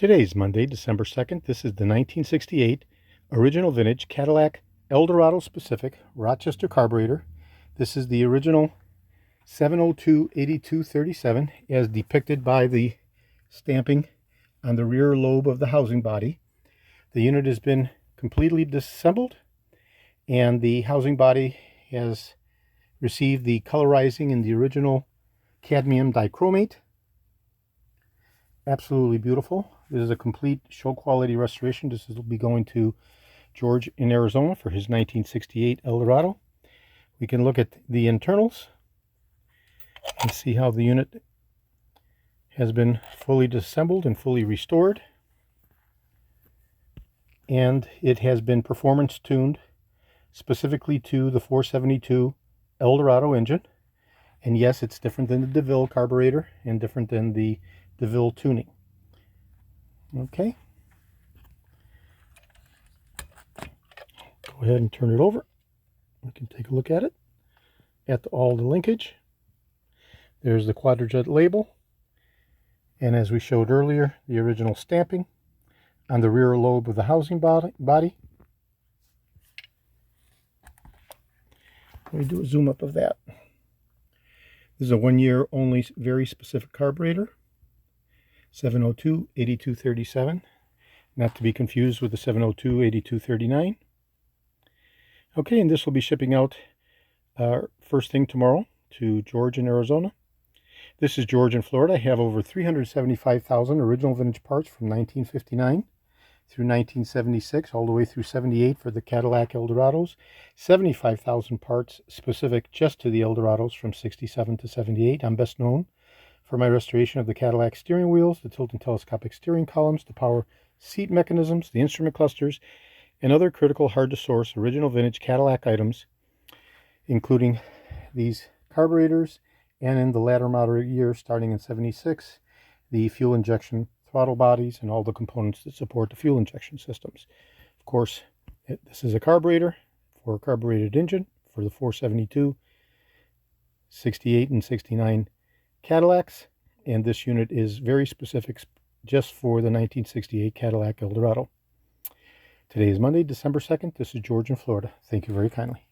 Today's Monday, December 2nd. This is the 1968 original vintage Cadillac Eldorado Specific Rochester carburetor. This is the original 702-8237 as depicted by the stamping on the rear lobe of the housing body. The unit has been completely disassembled and the housing body has received the colorizing in the original cadmium dichromate. Absolutely beautiful. This is a complete show quality restoration. This will be going to George in Arizona for his 1968 Eldorado. We can look at the internals and see how the unit has been fully disassembled and fully restored. And it has been performance tuned specifically to the 472 Eldorado engine. And yes, it's different than the DeVille carburetor and different than the DeVille tuning. Okay. Go ahead and turn it over. We can take a look at it. At all the linkage. There's the Quadrajet label. And as we showed earlier, the original stamping on the rear lobe of the housing body. Let me do a zoom up of that. This is a 1 year only very specific carburetor. 702-8237, not to be confused with the 702-8239. Okay, and this will be shipping out first thing tomorrow to George in Arizona. This is George in Florida. I have over 375,000 original vintage parts from 1959 through 1976, all the way through 78 for the Cadillac Eldorados. 75,000 parts specific just to the Eldorados from 67 to 78. I'm best known for my restoration of the Cadillac steering wheels, the tilt and telescopic steering columns, the power seat mechanisms, the instrument clusters, and other critical hard-to-source original vintage Cadillac items, including these carburetors, and in the latter model years, starting in 76, the fuel injection throttle bodies and all the components that support the fuel injection systems. Of course, this is a carburetor for a carbureted engine for the 472, 68, and 69 Cadillacs, and this unit is very specific just for the 1968 Cadillac Eldorado. Today is Monday, December 2nd. This is George in Florida. Thank you very kindly.